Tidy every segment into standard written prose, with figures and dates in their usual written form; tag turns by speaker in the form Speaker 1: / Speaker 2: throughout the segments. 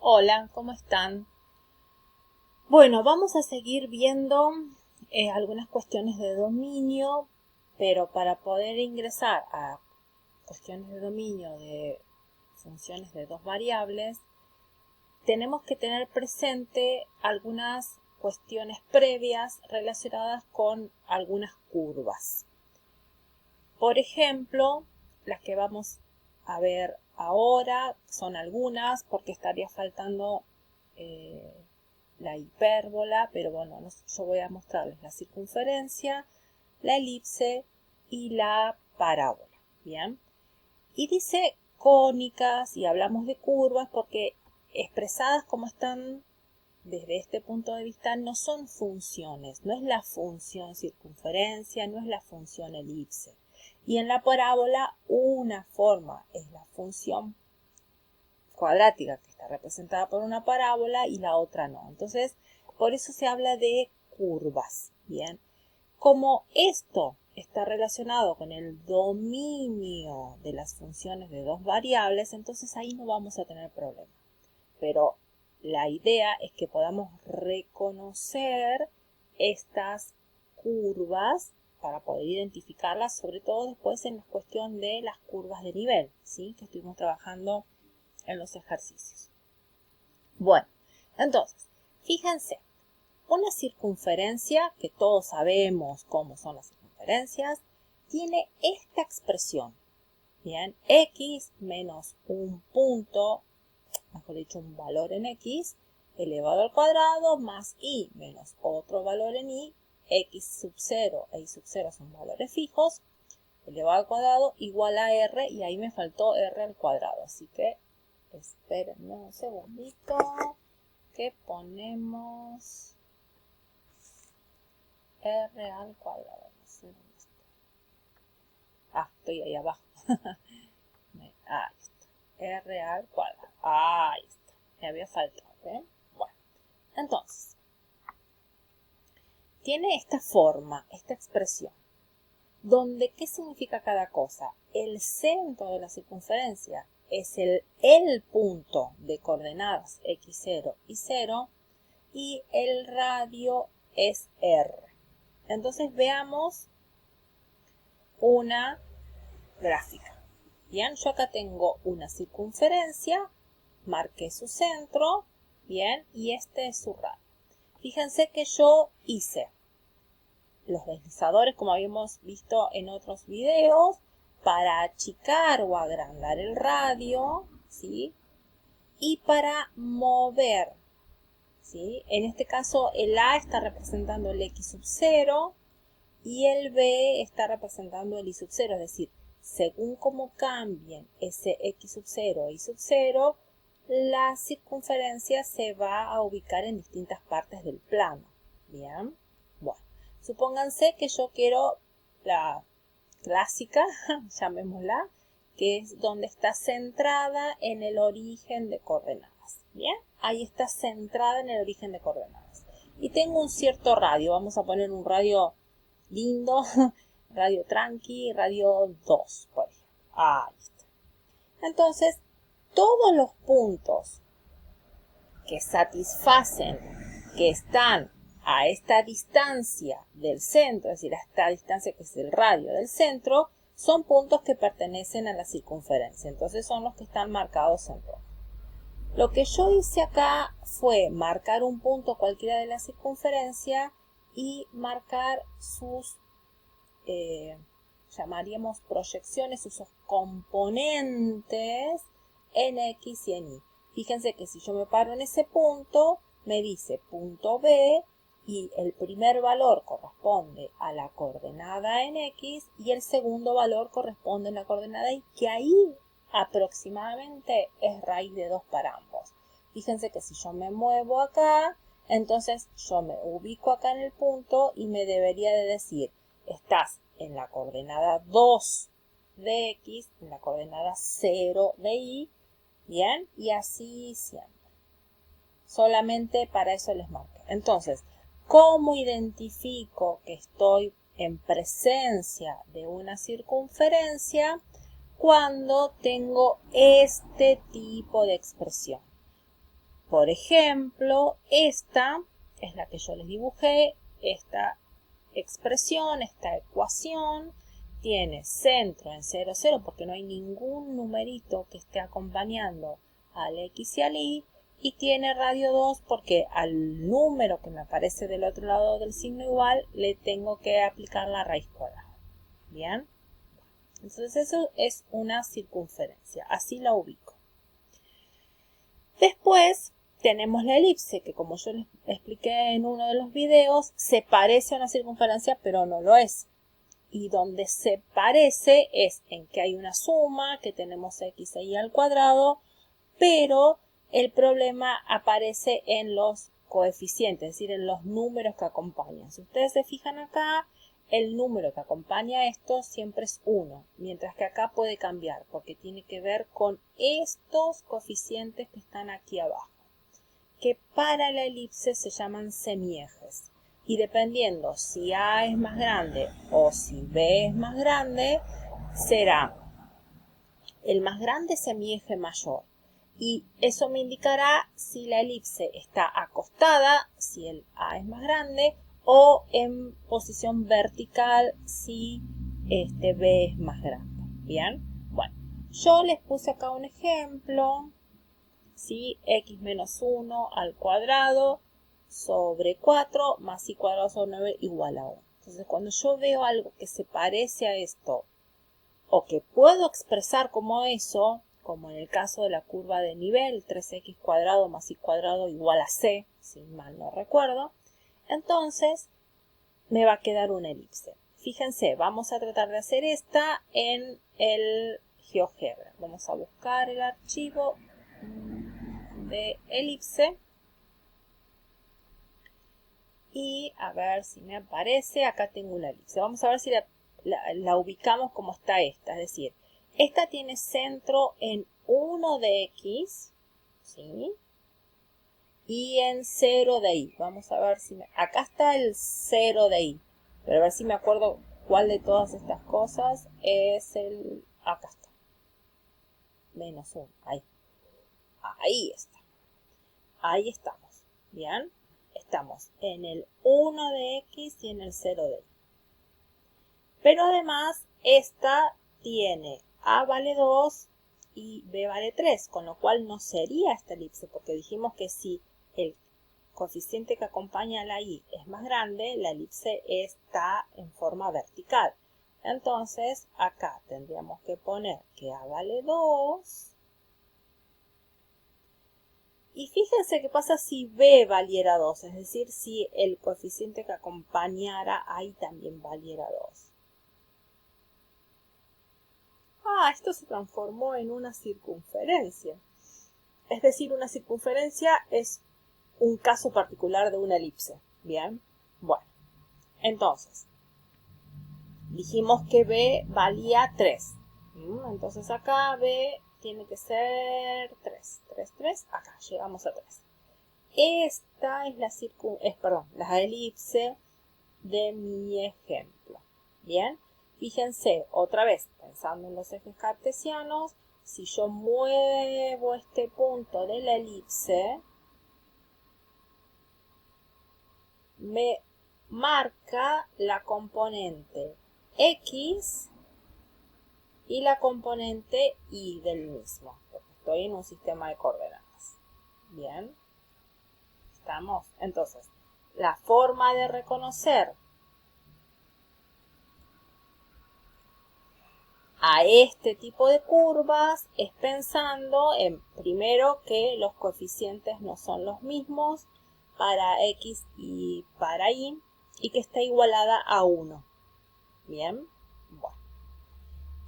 Speaker 1: Hola, ¿cómo están? Bueno, vamos a seguir viendo algunas cuestiones de dominio, pero para poder ingresar a cuestiones de dominio de funciones de dos variables, tenemos que tener presente algunas cuestiones previas relacionadas con algunas curvas. Por ejemplo, las que vamos a ver ahora son algunas, porque estaría faltando la hipérbola, pero bueno, yo voy a mostrarles la circunferencia, la elipse y la parábola. Bien, y dice cónicas y hablamos de curvas porque expresadas como están desde este punto de vista no son funciones, no es la función circunferencia, no es la función elipse. Y en la parábola una forma es la función cuadrática que está representada por una parábola y la otra no. Entonces, por eso se habla de curvas. Bien, como esto está relacionado con el dominio de las funciones de dos variables, entonces ahí no vamos a tener problema. Pero la idea es que podamos reconocer estas curvas para poder identificarlas, sobre todo después en la cuestión de las curvas de nivel, ¿sí? Que estuvimos trabajando en los ejercicios. Bueno, entonces, fíjense, una circunferencia, que todos sabemos cómo son las circunferencias, tiene esta expresión, ¿bien? X menos un punto, mejor dicho, un valor en X, elevado al cuadrado, más Y menos otro valor en Y, X sub 0 e Y sub 0 son valores fijos, elevado al cuadrado igual a R, y ahí me faltó R al cuadrado, así que espérenme un segundito, que ponemos R al cuadrado. No sé dónde está. Ah, estoy ahí abajo. Ahí está. R al cuadrado. Ahí está. Me había faltado. Bueno, entonces, tiene esta forma, esta expresión, donde ¿qué significa cada cosa? El centro de la circunferencia es el punto de coordenadas x0 y 0 y el radio es R. Entonces veamos una gráfica. Bien, yo acá tengo una circunferencia, marqué su centro, bien, y este es su radio. Fíjense que yo hice los deslizadores, como habíamos visto en otros videos, para achicar o agrandar el radio, ¿sí? Y para mover, ¿sí? En este caso el A está representando el X sub 0 y el B está representando el Y sub 0, es decir, según cómo cambien ese X sub 0 e Y sub 0, la circunferencia se va a ubicar en distintas partes del plano. Bien, bueno, supónganse que yo quiero la clásica, llamémosla, que es donde está centrada en el origen de coordenadas. Bien, ahí está centrada en el origen de coordenadas. Y tengo un cierto radio, vamos a poner un radio lindo, radio tranqui, radio 2, por ejemplo. Ahí está. Entonces, todos los puntos que satisfacen, que están a esta distancia del centro, es decir, a esta distancia que es el radio del centro, son puntos que pertenecen a la circunferencia. Entonces son los que están marcados en rojo. Lo que yo hice acá fue marcar un punto cualquiera de la circunferencia y marcar sus, llamaríamos proyecciones, sus componentes en X y en Y. Fíjense que si yo me paro en ese punto, me dice punto B y el primer valor corresponde a la coordenada en X y el segundo valor corresponde a la coordenada Y, que ahí aproximadamente es raíz de 2 para ambos. Fíjense que si yo me muevo acá, entonces yo me ubico acá en el punto y me debería de decir, estás en la coordenada 2 de X, en la coordenada 0 de Y, bien, y así siempre. Solamente para eso les marqué. Entonces, ¿cómo identifico que estoy en presencia de una circunferencia? Cuando tengo este tipo de expresión. Por ejemplo, esta es la que yo les dibujé, esta expresión, esta ecuación, tiene centro en 0, 0, porque no hay ningún numerito que esté acompañando al x y al y tiene radio 2 porque al número que me aparece del otro lado del signo igual le tengo que aplicar la raíz cuadrada. ¿Bien? Entonces eso es una circunferencia, así la ubico. Después tenemos la elipse, que como yo les expliqué en uno de los videos, se parece a una circunferencia, pero no lo es. Y donde se parece es en que hay una suma, que tenemos x e y al cuadrado, pero el problema aparece en los coeficientes, es decir, en los números que acompañan. Si ustedes se fijan acá, el número que acompaña a esto siempre es 1, mientras que acá puede cambiar, porque tiene que ver con estos coeficientes que están aquí abajo, que para la elipse se llaman semiejes. Y dependiendo si A es más grande o si B es más grande, será el más grande semieje mayor. Y eso me indicará si la elipse está acostada, si el A es más grande, o en posición vertical si B es más grande. ¿Bien? Bueno, yo les puse acá un ejemplo. ¿Sí? X menos 1 al cuadrado sobre 4 más y cuadrado sobre 9 igual a 1. Entonces, cuando yo veo algo que se parece a esto o que puedo expresar como eso, como en el caso de la curva de nivel, 3x cuadrado más y cuadrado igual a c, si mal no recuerdo, entonces me va a quedar una elipse. Fíjense, vamos a tratar de hacer esta en el GeoGebra. Vamos a buscar el archivo de elipse y a ver si me aparece. Acá tengo una elipse. Vamos a ver si la ubicamos como está esta. Es decir, esta tiene centro en 1 de x, ¿sí? Y en 0 de y. Vamos a ver si acá está el 0 de y. Pero a ver si me acuerdo cuál de todas estas cosas es el... Acá está. Menos 1. Ahí. Ahí está. Ahí estamos. ¿Bien? Estamos en el 1 de x y en el 0 de y. Pero además, esta tiene a vale 2 y b vale 3, con lo cual no sería esta elipse, porque dijimos que si el coeficiente que acompaña a la y es más grande, la elipse está en forma vertical. Entonces, acá tendríamos que poner que a vale 2. Y fíjense qué pasa si b valiera 2, es decir, si el coeficiente que acompañara ahí también valiera 2. Ah, esto se transformó en una circunferencia. Es decir, una circunferencia es un caso particular de una elipse. Bien, bueno. Entonces, dijimos que b valía 3. Entonces acá b tiene que ser 3. 3, 3. Acá llegamos a 3. Esta es la elipse de mi ejemplo. Bien. Fíjense, otra vez, pensando en los ejes cartesianos, si yo muevo este punto de la elipse, me marca la componente x y la componente y del mismo, porque estoy en un sistema de coordenadas. Bien, ¿estamos? Entonces, la forma de reconocer a este tipo de curvas es pensando en, primero, que los coeficientes no son los mismos para x y para y que está igualada a 1. Bien, bueno.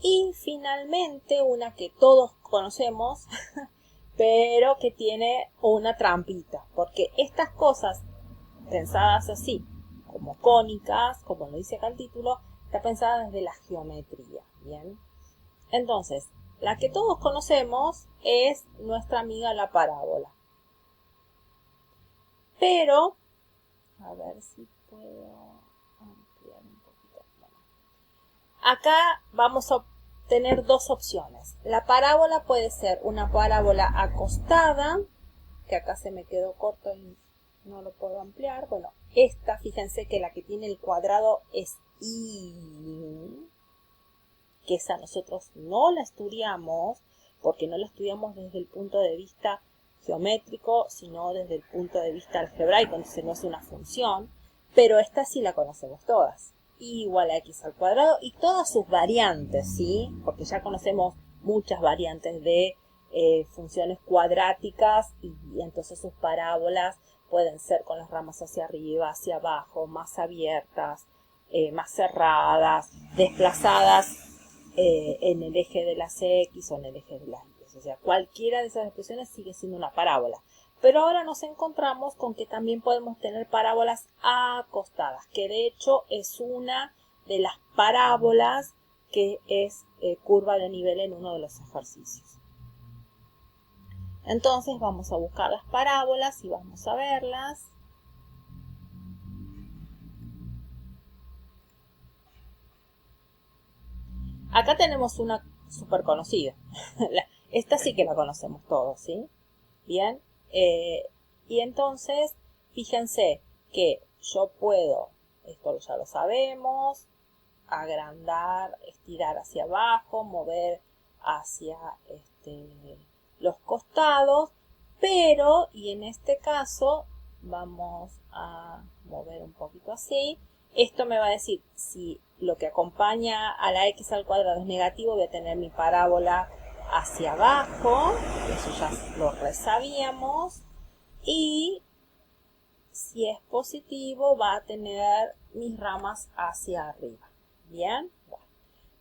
Speaker 1: Y finalmente una que todos conocemos, pero que tiene una trampita, porque estas cosas pensadas así, como cónicas, como lo dice acá el título, está pensada desde la geometría. Bien. Entonces, la que todos conocemos es nuestra amiga la parábola. Pero, a ver si puedo ampliar un poquito. Bueno. Acá vamos a tener dos opciones. La parábola puede ser una parábola acostada que acá se me quedó corto y no lo puedo ampliar. Bueno, esta, fíjense que la que tiene el cuadrado es Y, que esa nosotros no la estudiamos, porque no la estudiamos desde el punto de vista geométrico, sino desde el punto de vista algebraico, entonces no es una función, pero esta sí la conocemos todas. Y igual a x al cuadrado y todas sus variantes, ¿sí? Porque ya conocemos muchas variantes de funciones cuadráticas y entonces sus parábolas pueden ser con las ramas hacia arriba, hacia abajo, más abiertas, más cerradas, desplazadas en el eje de las X o en el eje de las Y. O sea, cualquiera de esas expresiones sigue siendo una parábola. Pero ahora nos encontramos con que también podemos tener parábolas acostadas, que de hecho es una de las parábolas que es curva de nivel en uno de los ejercicios. Entonces vamos a buscar las parábolas y vamos a verlas. Acá tenemos una súper conocida. Esta sí que la conocemos todos, ¿sí? Bien. Y entonces, fíjense que yo puedo, esto ya lo sabemos, agrandar, estirar hacia abajo, mover hacia los costados, pero, y en este caso, vamos a mover un poquito así. Esto me va a decir, si lo que acompaña a la x al cuadrado es negativo, voy a tener mi parábola hacia abajo, eso ya lo resabíamos, y si es positivo va a tener mis ramas hacia arriba. Bien, bueno.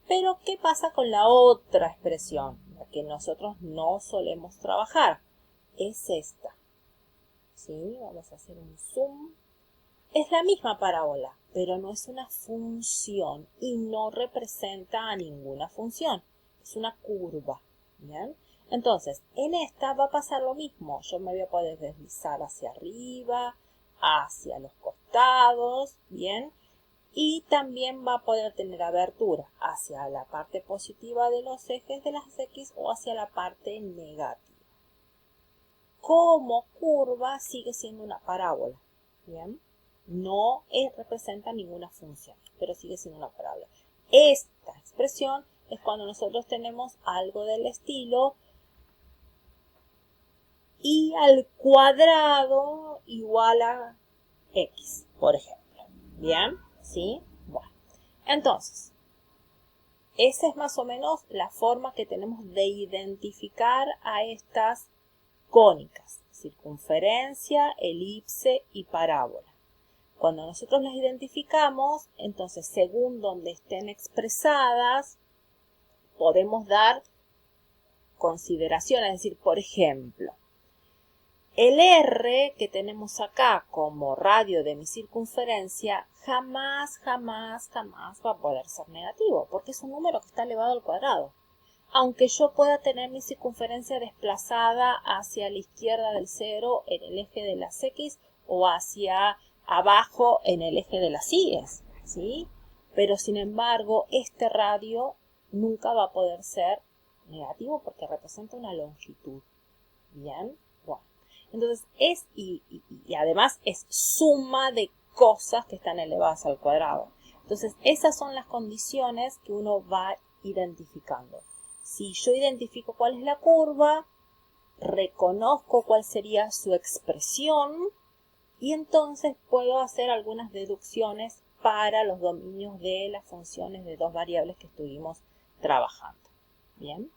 Speaker 1: Pero ¿qué pasa con la otra expresión? La que nosotros no solemos trabajar. Es esta. ¿Sí? Vamos a hacer un zoom. Es la misma parábola, pero no es una función y no representa a ninguna función. Es una curva. ¿Bien? Entonces, en esta va a pasar lo mismo. Yo me voy a poder deslizar hacia arriba, hacia los costados, ¿bien? Y también va a poder tener abertura hacia la parte positiva de los ejes de las X o hacia la parte negativa. Como curva sigue siendo una parábola, ¿bien? No representa ninguna función, pero sigue siendo una parábola. Esta expresión es cuando nosotros tenemos algo del estilo y al cuadrado igual a x, por ejemplo. ¿Bien? ¿Sí? Bueno. Entonces, esa es más o menos la forma que tenemos de identificar a estas cónicas: circunferencia, elipse y parábola. Cuando nosotros las identificamos, entonces según donde estén expresadas, podemos dar consideración, es decir, por ejemplo, el R que tenemos acá como radio de mi circunferencia jamás va a poder ser negativo, porque es un número que está elevado al cuadrado. Aunque yo pueda tener mi circunferencia desplazada hacia la izquierda del 0 en el eje de las X o hacia abajo en el eje de las Y, ¿sí? Pero sin embargo, este radio nunca va a poder ser negativo porque representa una longitud. ¿Bien? Bueno. Entonces y además es suma de cosas que están elevadas al cuadrado. Entonces esas son las condiciones que uno va identificando. Si yo identifico cuál es la curva, reconozco cuál sería su expresión y entonces puedo hacer algunas deducciones para los dominios de las funciones de dos variables que estuvimos trabajando. Bien.